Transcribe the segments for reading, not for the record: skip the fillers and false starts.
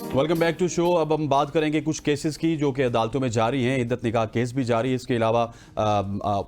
Welcome back to show. अब हम बात करेंगे कुछ केसेस की जो कि अदालतों में जारी हैं। इद्दत निकाह केस भी जारी है, इसके अलावा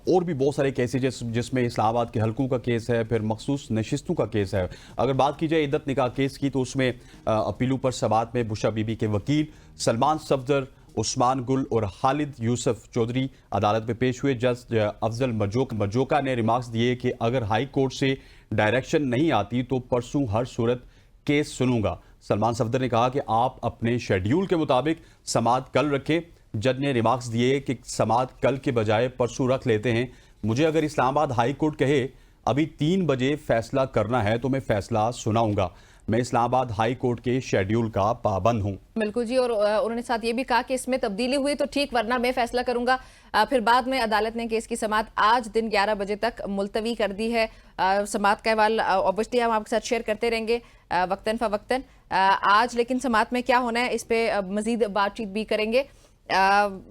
और भी बहुत सारे केसेस जिसमें इस्लामाबाद के हलकों का केस है, फिर मखसूस नशिस्तों का केस है। अगर बात की जाए इद्दत निकाह केस की तो उसमें अपीलों पर समात में बुशरा बीबी के वकील सलमान सफदर, उस्मान गुल और खालिद यूसुफ चौधरी अदालत में पेश हुए। जज अफजल मजोका ने रिमार्क्स दिए कि अगर हाई कोर्ट से डायरेक्शन नहीं आती तो परसों हर सूरत केस सुनूंगा। सलमान सफदर ने कहा कि आप अपने शेड्यूल के मुताबिक समात कल रखें। जज ने रिमार्क्स दिए कि समात कल के बजाय परसों रख लेते हैं। मुझे अगर इस्लामाबाद हाई कोर्ट कहे अभी 3 बजे फैसला करना है तो मैं फैसला सुनाऊंगा। मैं इस्लामाबाद हाई कोर्ट के शेड्यूल का पाबंद हूं। बिल्कुल जी। और उन्होंने साथ ये भी कहा कि इसमें तब्दीली हुई तो ठीक, वरना मैं फैसला करूंगा। फिर बाद में अदालत ने केस की समात आज दिन 11 बजे तक मुलतवी कर दी है। समात का अहवाल ऑब्वियसली हम आपके साथ शेयर करते रहेंगे वक्तन फवक्तन। आज लेकिन समात में क्या होना है इस पे मजीद बातचीत भी करेंगे।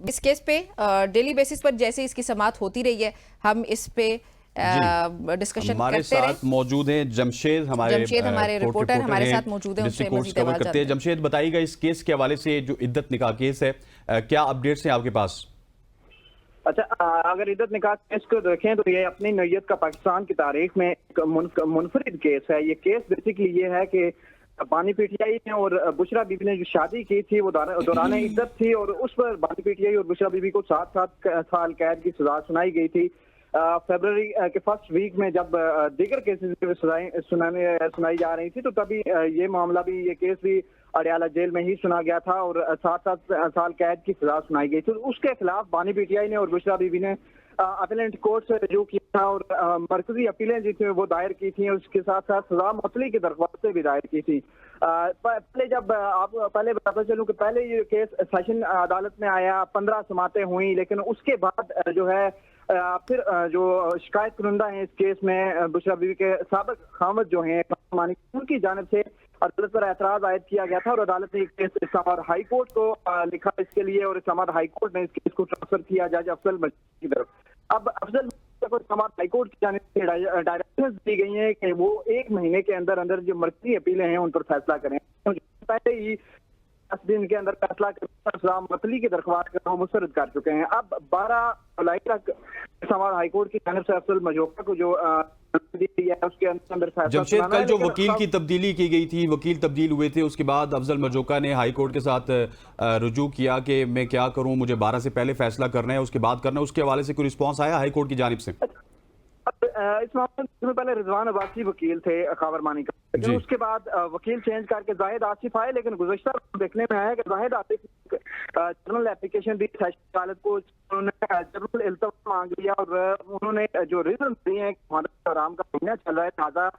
इस केस पे डेली बेसिस पर जैसे इसकी समात होती रही है हम इस पे डिस्कशन हमारे करते साथ मौजूद हैं जमशेद, हमारे रिपोर्टर हमारे साथ मौजूद हैं, उनसे मजीद कवर करते हैं। जमशेद, बताइएगा इस केस के हवाले से, जो इद्दत निकाह केस है, क्या अपडेट्स हैं आपके पास? अच्छा, अगर इद्दत निकाह केस को देखें तो ये अपनी नौयत का पाकिस्तान की तारीख में एक मुनफरिद केस है। ये केस बेसिकली ये है कि बानी पीटीआई ने और बुशरा बीबी ने जो शादी की थी वो दौरान इद्दत थी और उस पर बानी पीटीआई और बुशरा बीबी को 7 साल कैद की सजा सुनाई गई थी। फरवरी के फर्स्ट वीक में जब दीगर केसेस में सुनाई जा रही थी तो तभी ये मामला भी, ये केस भी अडयाला जेल में ही सुना गया था और 7 साल कैद की सजा सुनाई गई थी। उसके खिलाफ बानी पीटीआई ने और बुशरा बीबी ने अपीलेंट कोर्ट से रजू किया था और मरकजी अपीलें जो थी वो दायर की थी। उसके साथ साथ सजा मुअत्तली की दरख्वास्तें भी दायर की थी। पहले जब आप पहले बताता चलूं कि पहले ये केस सेशन अदालत में आया, 15 समातें हुई, लेकिन उसके बाद जो है फिर जो शिकायत कुनंदा है इस केस में बुशरा बीबी के साबिक खामद जो हैं उनकी जानिब से अदालत पर एतराज आयद किया गया था और अदालत ने एक केस इस्लामाबाद हाई कोर्ट को लिखा इसके लिए और इस्लामाबाद हाई कोर्ट ने इस केस को ट्रांसफर किया जज अफजल मजोका की तरफ। अब अफजल मजोका को इस्लामाबाद हाई कोर्ट की जानिब से डायरेक्शंस दी गई हैं कि वो 1 महीने के अंदर अंदर जो मरकजी अपीलें हैं उन पर फैसला करें। पहले ही 10 दिन के अंदर फैसला कर मतली की दरख्वास्त मुस्तरद कर चुके हैं। अब 12 जुलाई तक इस्लामाबाद हाई कोर्ट की जानिब से अफजल मजोका को जो उसके अंदर जमशेद, कल जो वकील की तब्दीली की गई थी, वकील तब्दील हुए थे, उसके बाद अफजल मजोका ने हाई कोर्ट के साथ रुजू किया कि मैं क्या करूं, मुझे 12 से पहले फैसला करना है, उसके बाद करना है। उसके हवाले से कोई रिस्पॉन्स आया हाई कोर्ट की जानिब से? इस मामले में पहले रिजवान अब्बासी वकील थे खावरमानी का, लेकिन उसके बाद वकील चेंज करके जाहिद आसिफ आए। लेकिन गुज़श्ता देखने में आया कि जाहिद आसिफ जनरल एप्लीकेशन दी अदालत को, उन्होंने जनरल इल्तवा मांग लिया और उन्होंने जो रीजन दिए हैं हमारा आराम का महीना चल रहा है, ताज़ा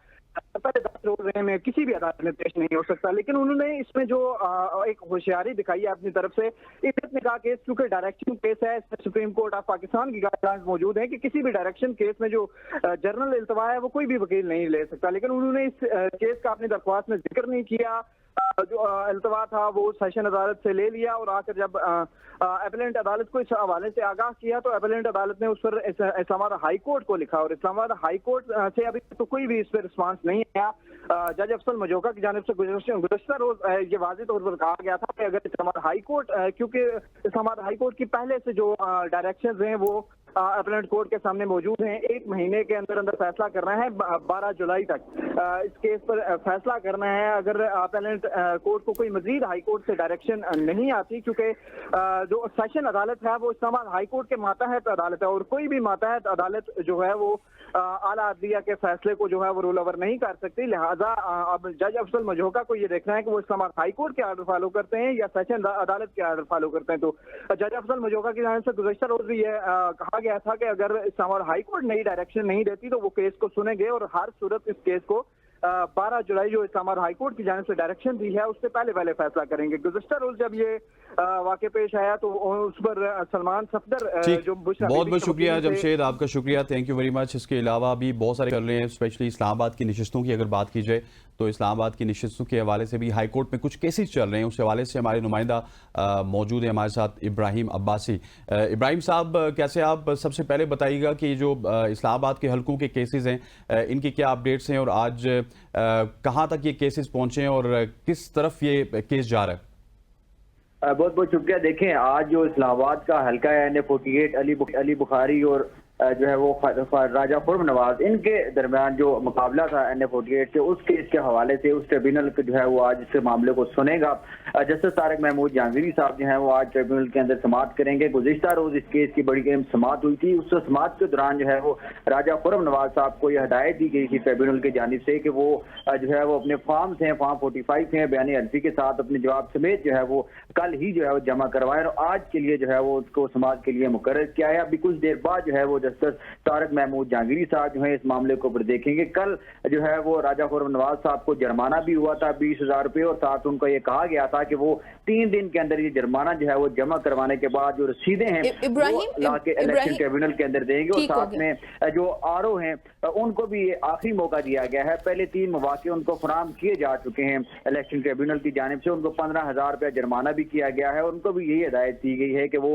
पहले 10 रोज रहे में किसी भी अदालत में पेश नहीं हो सकता। लेकिन उन्होंने इसमें जो एक होशियारी दिखाई है अपनी तरफ से, इद्दत निकाह केस क्योंकि डायरेक्शन केस है, सुप्रीम कोर्ट ऑफ पाकिस्तान की गाइडलाइंस मौजूद है कि किसी भी डायरेक्शन केस में जो जर्नल इल्तवा है वो कोई भी वकील नहीं ले सकता। लेकिन उन्होंने इस केस का अपनी दरख्वास्त में जिक्र नहीं किया। जो इल्तवा था वो सेशन अदालत से ले लिया और आकर जब अपीलेंट अदालत को इस हवाले से आगाह किया तो अपीलेंट अदालत ने उस पर इस्लामाबाद हाई कोर्ट को लिखा और इस्लामाबाद हाई कोर्ट से अभी तो कोई भी इस पर रिस्पांस नहीं आया। जज अफजल मजोका की जानिब से गुज़श्ता रोज ये वाज़ेह तौर पर कहा गया था कि अगर इस्लामाबाद हाई कोर्ट, क्योंकि इस्लामाबाद हाई कोर्ट की पहले से जो डायरेक्शंस हैं वो अपीलेंट कोर्ट के सामने मौजूद हैं, 1 महीने के अंदर अंदर फैसला करना है, 12 जुलाई तक इस केस पर फैसला करना है। अगर अपीलेंट कोर्ट को कोई मजीद हाई कोर्ट से डायरेक्शन नहीं आती, क्योंकि जो सेशन अदालत है वो इस्लामाबाद हाई कोर्ट के मातहत अदालत है और कोई भी मातहत अदालत जो है वो आला अदलिया के फैसले को जो है वो रोल ओवर नहीं कर सकती। लिहाजा अब जज अफजल मजोका को ये देखना है कि वो इस्लामाबाद हाई कोर्ट के आर्डर फॉलो करते हैं या सेशन अदालत के आर्डर फॉलो करते हैं। तो जज अफजल मजोका की जानिब से गुज़श्ता रोज भी ये कहा गया था कि अगर इस्लामाबाद हाई कोर्ट नई डायरेक्शन नहीं देती तो वो केस को सुनेंगे और हर सूरत इस केस को 12 जुलाई जो इस्लामाबाद हाई कोर्ट की जानिब से डायरेक्शन दी है उससे पहले फैसला करेंगे। गुज़श्ता रोज जब ये वाक़या पेश आया तो उस पर सलमान सफदर जो बहुत बहुत शुक्रिया जमशेद, आपका शुक्रिया, थैंक यू वेरी मच। इसके अलावा भी बहुत सारे चल रहे हैं, स्पेशली इस्लामाबाद की नशिस्तों की अगर बात की जाए तो इस्लामाबाद की नशिस्तों के हवाले से भी हाई कोर्ट में कुछ केसेस चल रहे हैं। उस हवाले से हमारे नुमाइंदा मौजूद है हमारे साथ इब्राहिम अब्बासी। इब्राहिम साहब, कैसे आप सबसे पहले बताइएगा कि जो इस्लामाबाद के हलकों के केसेस हैं इनकी क्या अपडेट्स हैं और आज कहाँ तक ये केसेस पहुँचे हैं और किस तरफ ये केस जा रहा है? बहुत बहुत शुक्रिया। देखें, आज जो इस्लामाबाद का हल्का है NA-48 अली बुखारी और जो है वो राजा खुर्म नवाज, इनके दरमियान जो मुकाबला था NA-48 के, उस केस के हवाले से उस ट्रिब्यूनल जो है वो आज इस मामले को सुनेगा। जस्टिस तारिक महमूद जहांगीरी साहब जो हैं वो आज ट्रिब्यूनल के अंदर समाअत करेंगे। गुज़िश्ता रोज इस केस की बड़ी अहम समाअत हुई थी। उस समाअत के दौरान जो है वो राजा खुर्म नवाज साहब को यह हदायत दी गई थी ट्रिब्यूनल की जानिब से कि वो जो है वो अपने फॉर्म्स हैं, फॉर्म 45 हैं, बयान अर्जी के साथ अपने जवाब समेत जो है वो कल ही जो है वो जमा करवाएं और आज के लिए जो है वो उसको समाअत के लिए मुकर्रर किया है। अभी कुछ देर बाद जो है वो जस्टिस तारिक महमूद जहांगीरी साहब जो है इस मामले को ऊपर देखेंगे। कल जो है वो राजा खुर्म नवाज साहब को जुर्माना भी हुआ था 20,000 रुपये, और साथ उनको ये कहा गया था कि वो 3 दिन के अंदर ये जुर्माना जो है वो जमा करवाने के बाद जो रसीदें हैं वो लाके इलेक्शन ट्रिब्यूनल के अंदर देंगे। और साथ में जो RO हैं उनको भी आखिरी मौका दिया गया है। पहले 3 मौके उनको फराहम किए जा चुके हैं इलेक्शन ट्रिब्यूनल की जानिब से। उनको 15,000 रुपया जुर्माना भी किया गया है और उनको भी यही हिदायत दी गई है कि वो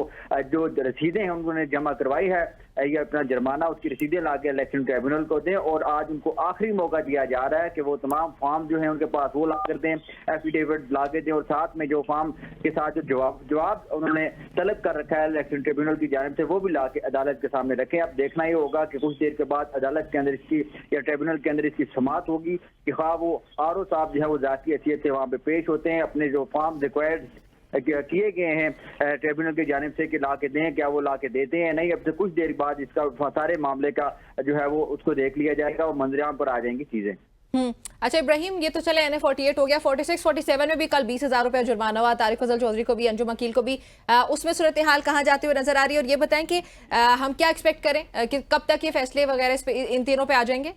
जो रसीदें हैं उन्होंने जमा करवाई है, ये अपना जुर्माना उसकी रसीदें लाके इलेक्शन ट्रिब्यूनल को दें। और आज उनको आखिरी मौका दिया जा रहा है कि वो तमाम फॉर्म जो है उनके पास वो ला कर दें, एफिडेविट ला के दें, और साथ में जो फॉर्म के साथ जो जवाब उन्होंने तलब कर रखा है इलेक्शन ट्रिब्यूनल की जानिब से वो भी ला के अदालत के सामने रखें। अब देखना ही होगा कि कुछ देर के बाद अदालत के अंदर इसकी या ट्रिब्यूनल के अंदर इसकी समाअत होगी कि ख्वाह वो RO साहब जो है वो जाती हैसियत से वहाँ पे पेश होते हैं, अपने जो फॉर्म रिक्वायर्ड किए गए हैं ट्रिब्यूनल की जानिब से कि ला के दें, क्या वो ला के देते हैं नहीं। अब से कुछ देर बाद इसका सारे मामले का जो है वो उसको देख लिया जाएगा और मंजराम पर आ जाएंगी चीजें। अच्छा इब्राहिम, ये तो चले NA-48 हो गया, 46-47 में भी कल 20,000 रुपया जुर्माना हुआ तारिक फजल चौधरी को भी, अंजुम अकील को भी। उसमें सूरत हाल कहाँ जाते हुए नजर आ रही है? और ये बताएं कि हम क्या एक्सपेक्ट करें कि कब तक ये फैसले वगैरह इन तीनों पे आ जाएंगे?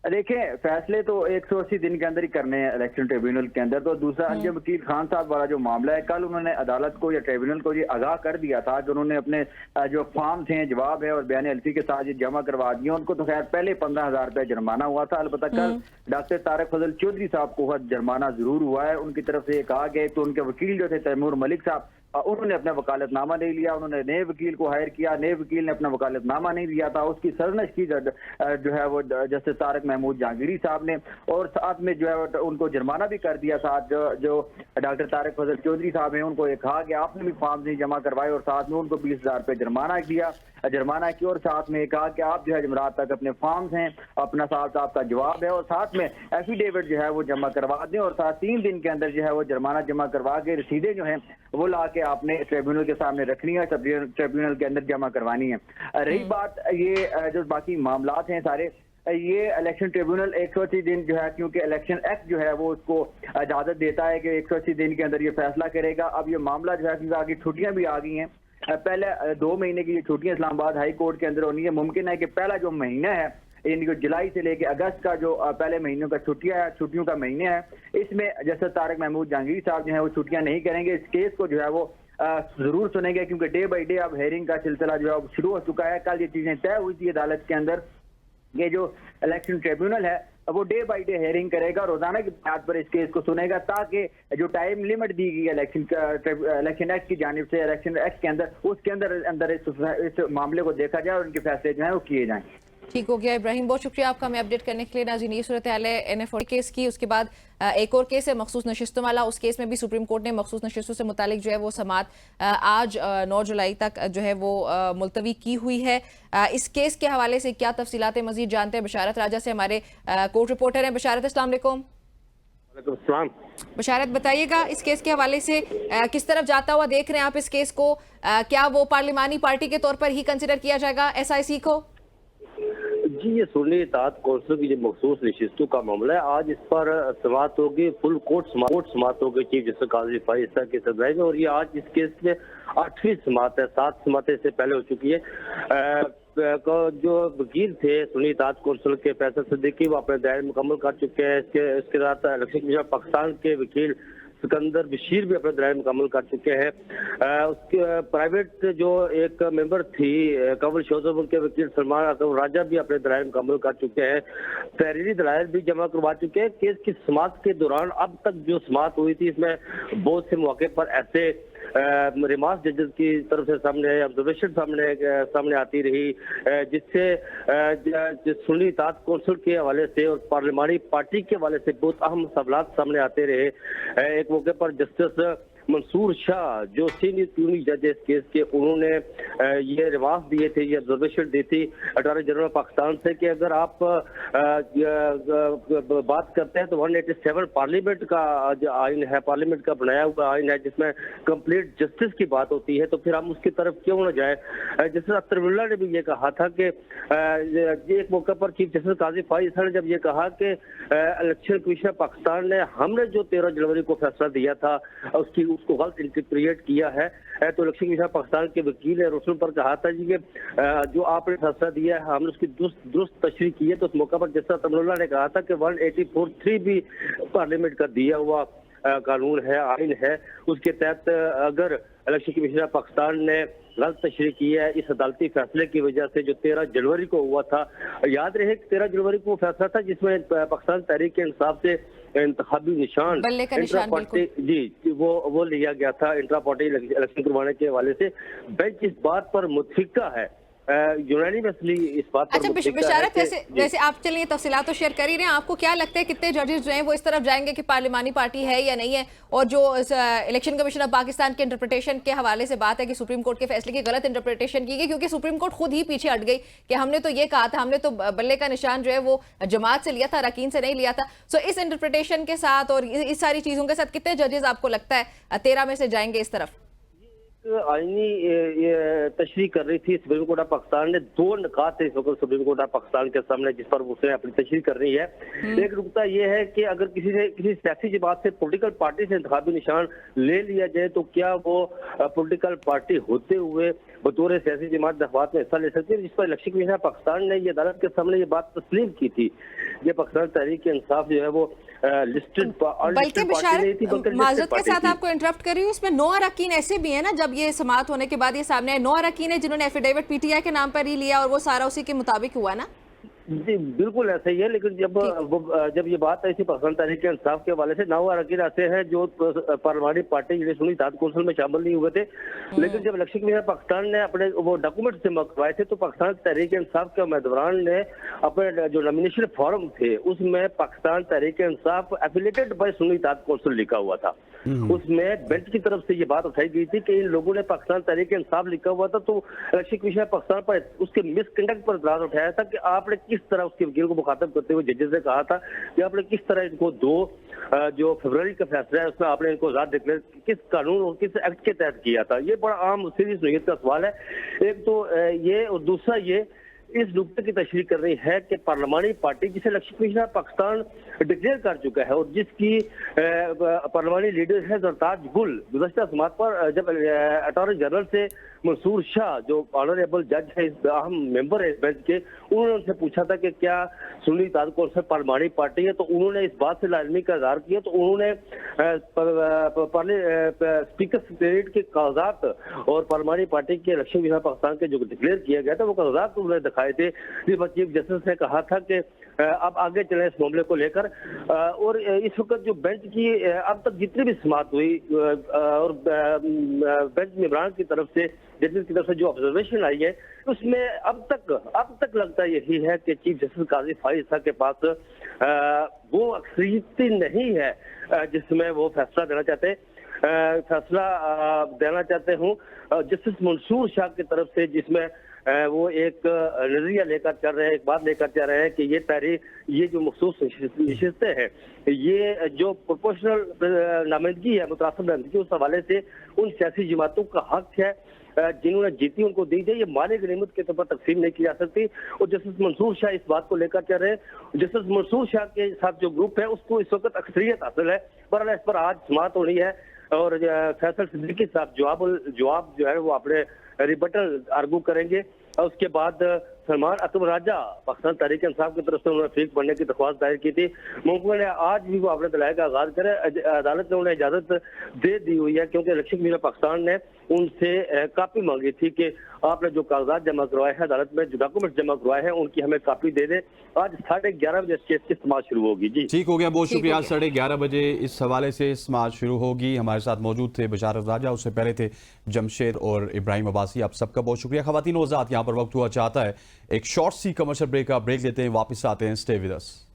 देखें, फैसले तो 180 दिन के अंदर ही करने हैं इलेक्शन ट्रिब्यूनल के अंदर। तो दूसरा अंजुम वकील खान साहब वाला जो मामला है, कल उन्होंने अदालत को या ट्रिब्यूनल को ये आगाह कर दिया था कि उन्होंने अपने जो फॉर्म थे, जवाब है और बयान अर्जी के साथ ये जमा करवा दिए। उनको तो खैर पहले 15,000 रुपया जुर्माना हुआ था, अलबत्ता कल डॉक्टर तारिक फजल चौधरी साहब को जुर्माना जरूर हुआ है। उनकी तरफ से कहा गया तो उनके वकील जो थे तैमूर मलिक साहब, उन्होंने अपना वकालतनामा नहीं लिया, उन्होंने नए वकील को हायर किया, नए वकील ने अपना वकालतनामा नहीं लिया था, उसकी सरनश की जो है वो जस्टिस तारिक महमूद जहांगीरी साहब ने, और साथ में जो है उनको जुर्माना भी कर दिया। साथ जो डॉक्टर तारिक फजल चौधरी साहब हैं उनको ये कहा कि आपने भी फॉर्म नहीं जमा करवाए, और साथ में उनको 20,000 रुपये जुर्माना की, और साथ में कहा कि आप जो है जुमरात तक अपने फॉर्म्स हैं, अपना साहब का जवाब है और साथ में एफिडेविट जो है वो जमा करवा दें, और साथ 3 दिन के अंदर जो है वो जुर्माना जमा करवा के रसीदें जो हैं वो ला के आपने ट्रिब्यूनल के सामने रखनी है, ट्रिब्यूनल के अंदर जमा करवानी है। रही बात ये जो बाकी मामलात हैं सारे, ये इलेक्शन ट्रिब्यूनल 180 दिन जो है, क्योंकि इलेक्शन एक्ट जो है वो उसको इजाजत देता है कि 180 दिन के अंदर ये फैसला करेगा। अब ये मामला जो है क्योंकि आगे छुट्टियां भी आ गई हैं, पहले 2 महीने की ये छुट्टियां इस्लामाबाद हाई कोर्ट के अंदर होनी है। मुमकिन है कि पहला जो महीना है यानी जुलाई से लेके अगस्त का जो पहले महीनों का छुट्टियों का महीने है, इसमें जस्टिस तारिक महमूद जहांगीरी साहब जो है वो छुट्टियां नहीं करेंगे। इस केस को जो है वो जरूर सुनेंगे, क्योंकि डे बाई डे अब हेयरिंग का सिलसिला जो है वो शुरू हो चुका है। कल ये चीजें तय हुई थी अदालत के अंदर, ये जो इलेक्शन ट्रिब्यूनल है वो डे बाई डे हेयरिंग करेगा, रोजाना की बुनियाद पर इस केस को सुनेगा, ताकि जो टाइम लिमिट दी गई इलेक्शन एक्ट की जानिब से, इलेक्शन एक्ट के अंदर, उसके अंदर इस मामले को देखा जाए और उनके फैसले जो है वो किए जाएं। ठीक हो गया इब्राहिम, बहुत शुक्रिया आपका हमें अपडेट करने के लिए। नाज़रीन, ये सूरत हाल है NA-40 केस की। उसके बाद एक और केस है मखसूस नशिस्तों वाला। उस केस में भी सुप्रीम कोर्ट ने मखसूस नशिस्तों से मुतालिक जो है वो समाअत आज 9 जुलाई तक जो है वो मुलतवी की हुई है। इस केस के हवाले से क्या तफसीलात मजीद जानते हैं बशारत राजा से, हमारे कोर्ट रिपोर्टर हैं। बशारत, अस्सलाम वालेकुम। बशारत, बताइएगा इस केस के हवाले से किस तरफ जाता हुआ देख रहे हैं आप इस केस को? क्या वो पार्लिमानी पार्टी के तौर पर ही कंसिडर किया जाएगा SIC को? जी, ये सुन्नी इत्तेहाद कौंसिल की जो मखसूस नशिस्तों का मामला है, आज इस पर समाअत होगी, फुल कोर्ट समाअत होगी चीफ जस्टिस काजी फाइज़ की सदराई में। और ये आज इस केस में 8वीं समाअत है, 7 समाअतें इससे पहले हो चुकी है। जो वकील थे सुन्नी इत्तेहाद कौंसिल के फैसल सिद्दीकी, वो अपने दायरे मुकम्मल कर चुके हैं। इसके साथ इलेक्शन कमीशन पाकिस्तान के वकील सिकंदर बशीर भी अपने दायरे मुकम्मल कर चुके हैं। उसके प्राइवेट जो एक मेंबर थी कबल शोजब के वकील सलमान अकबर राजा भी अपने दायरे मुकम्मल कर चुके हैं। तहरीरी दलाइल भी जमा करवा चुके हैं। केस की समाअत के दौरान अब तक जो समाअत हुई थी, इसमें बहुत से मौके पर ऐसे रिमार्क जजेस की तरफ से सामने ऑब्जर्वेशन सामने आती रही, जिससे सुन्नी इत्तेहाद कौंसिल के हवाले से और पार्लिमानी पार्टी के हवाले से बहुत अहम सवालात सामने आते रहे। एक मौके पर जस्टिस मंसूर शाह जो सीनियर प्यूनिक जज है इस केस के, उन्होंने ये रिमार्क दिए थे, ये ऑब्जर्वेशन दी थी अटॉर्नी जनरल पाकिस्तान से कि अगर आप बात करते हैं तो 187 पार्लियामेंट का जो आइन है, पार्लियामेंट का बनाया हुआ आइन है जिसमें कंप्लीट जस्टिस की बात होती है, तो फिर हम उसकी तरफ क्यों न जाए। जस्टिस अख्तरुल्लाह ने भी ये कहा था कि एक मौके पर चीफ जस्टिस काजी फाइज ने जब ये कहा कि इलेक्शन कमीशन पाकिस्तान ने हमने जो 13 जनवरी को फैसला दिया था उसको गलत इंटरप्रिएट किया है, तो इलेक्शन कमीशन पाकिस्तान के वकील ने रोशन पर कहा था जी कि जो आपने फैसला दिया है हमने उसकी दुरुस्त तशरीह की है। तो उस मौके पर जस्टिस अख्तरुल्लाह ने कहा था कि 184(3) भी पार्लियामेंट का दिया हुआ कानून है, आइन है, उसके तहत अगर इलेक्शन कमीशन पाकिस्तान ने गलत तशरीह की है इस अदालती फैसले की वजह से जो 13 जनवरी को हुआ था। याद रहे 13 जनवरी को फैसला था जिसमें पाकिस्तान तहरीक इंसाफ से इंतखाबी निशान बल्ले का निशान, जी वो लिया गया था इंट्रा पार्टी इलेक्शन करवाने के हवाले से। बेंच इस बात पर मुतफिका है, यूनानिमसली इस बात पर। अच्छा बिशारत, वैसे आप चलिए तफसीलात तो शेयर कर ही रहे हैं, आपको क्या लगता है कितने जजेस जो हैं वो इस तरफ जाएंगे कि पार्लिमानी पार्टी है या नहीं है? और जो इलेक्शन कमीशन ऑफ पाकिस्तान के इंटरप्रिटेशन के हवाले से बात है कि सुप्रीम कोर्ट के फैसले की गलत इंटरप्रिटेशन की गई, क्योंकि सुप्रीम कोर्ट खुद ही पीछे हट गई कि हमने तो ये कहा था, हमने तो बल्ले का निशान जो है वो जमात से लिया था, अरकान से नहीं लिया था। सो इस इंटरप्रिटेशन के साथ और इस सारी चीजों के साथ कितने जजेस आपको लगता है 13 में से जाएंगे इस तरफ? आईनी तशरीह कर रही थी सुप्रीम कोर्ट ऑफ पाकिस्तान ने, 2 निकात थे इस वक्त सुप्रीम कोर्ट ऑफ पाकिस्तान के सामने जिस पर उसने अपनी तशरीह कर रही है। एक नुकता यह है कि अगर किसी सियासी जमात से पॉलिटिकल पार्टी से इंतखाबी निशान ले लिया जाए तो क्या वो पॉलिटिकल पार्टी होते हुए बतौर सियासी जमात इंतखाबात में हिस्सा ले सकती है, जिस पर इलेक्शन कमीशन पाकिस्तान ने ये अदालत के सामने ये बात तस्लीम की थी। ये पाकिस्तान तहरीक इंसाफ जो है वो लिस्टेड बल्कि माजरत के साथ आपको इंटरप्ट कर रही हूँ, इसमें 9 अरकान ऐसे भी है ना, जब ये समाअत होने के बाद ये सामने आए 9 अरकान है जिन्होंने एफिडेविट पीटीआई के नाम पर ही लिया और वो सारा उसी के मुताबिक हुआ ना। जी बिल्कुल ऐसा ही है, लेकिन जब ये बात आई थी पाकिस्तान तहरीक इंसाफ के हवाले से 9 अरकान ऐसे हैं जो पार्लियामानी पार्टी जिन्हें सुनी इत्तेहाद कौंसिल में शामिल नहीं हुए थे। लेकिन जब इलेक्शन कमीशन पाकिस्तान ने अपने वो डॉक्यूमेंट जमा करवाए थे तो पाकिस्तान तहरीक इंसाफ के उम्मीदवार ने अपने जो नॉमिनेशन फॉर्म थे उसमें पाकिस्तान तहरीक इंसाफ एफिलिएटेड बाय सुनी इत्तेहाद कौंसिल लिखा हुआ था। उसमें बेंच की तरफ से ये बात उठाई गई थी कि इन लोगों ने पाकिस्तान तहरीक इंसाफ लिखा हुआ था, तो इलेक्शन कमीशन पाकिस्तान पर उसके मिसकंडक्ट पर इतराज उठाया था कि आपने किस तरह उसके वकील को मुखातब करते हुए जजेस ने कहा था कि आपने किस तरह इनको 2 जो फरवरी का फैसला है उसमें आपने इनको आजाद डिक्लेयर किस कानून और किस एक्ट के तहत किया था। ये बड़ा आम सीरियस नोयत का सवाल है। एक तो ये, और दूसरा ये इस नुकते की तशरीह कर रही है कि पार्लियामानी पार्टी जिसे इलेक्शन कमीशन पाकिस्तान डिक्लेयर कर चुका है और जिसकी पार्लियामानी लीडर है जरताज गुल, गुज़श्ता समात पर जब अटॉर्नी जनरल से मंसूर शाह जो ऑनरेबल जज है, इस अहम मेंबर है इस बेंच के, उन्होंने उनसे पूछा था कि क्या सुन्नी इत्तेहाद कौंसिल पार्लियामानी पार्टी है, तो उन्होंने इस बात से लाजमी का इज़हार किया। तो उन्होंने स्पीकर सेक्रेटरीट के कागजात और पार्लियामानी पार्टी के इलेक्शन कमीशन पाकिस्तान के जो डिक्लेयर किया गया था वो कागजात उन्होंने दिखाए थे, जिस पर चीफ जस्टिस ने कहा था कि अब आगे चले इस मामले को लेकर। और इस वक्त जो बेंच की अब तक जितनी भी समाअत हुई और बेंच मेंबरान की तरफ से जजेस की तरफ से जो ऑब्जर्वेशन आई है उसमें अब तक लगता यही है कि चीफ जस्टिस काजी फाइज साहब के पास वो अक्सरियत नहीं है जिसमें वो फैसला देना चाहते हूँ जस्टिस मंसूर शाह की तरफ से, जिसमें वो एक नजरिया लेकर चल रहे हैं, एक बात लेकर चल रहे हैं कि ये जो मखसूस नशिस्तें हैं, ये जो प्रोपोर्शनल नामजदगी है, मुतरासिब नामजदगी, उस हवाले से उन सियासी जमातों का हक है जिन्होंने जीती उनको दी जाए, ये माली गनीमत के तौर पर तकसीम नहीं की जा सकती। और जस्टिस मंसूर शाह इस बात को लेकर चल रहे हैं। जस्टिस मंसूर शाह के साथ जो ग्रुप है उसको इस वक्त अक्सरियत हासिल है, बहरहाल इस पर आज समाअत होनी है और फैसल सिद्दीकी साहब जवाब जो है वो अपने रिबटल आर्गू करेंगे। और उसके बाद सलमान अकबर राजा पाकिस्तान तहरीक इंसाफ की तरफ से उन्होंने फरीक बनने की दरख्वास्त दायर की थी। मुमकिन है आज भी वो अपने दलाइल का आगाज करे। अदालत ने उन्हें इजाजत दे दी हुई है क्योंकि इलेक्शन कमीशन पाकिस्तान ने उनसे कापी मांगी थी कि आपने जो कागजात जमा करवाए हैं, अदालत में जो डॉक्यूमेंट जमा करवाए हैं उनकी हमें कापी दे दे। आज 11:30 बजे केस की समाअत शुरू होगी। जी ठीक हो गया, बहुत शुक्रिया। 11:30 बजे इस हवाले से समाअत शुरू होगी। हमारे साथ मौजूद थे बिशारत राजा, उससे पहले थे जमशेद और इब्राहिम अब्बासी। आप सबका बहुत शुक्रिया। खवातीन वज़ात, यहाँ पर वक्त हुआ चाहता है एक शॉर्ट सी कमर्शियल ब्रेक का ब्रेक लेते हैं, वापस आते हैं। Stay with us.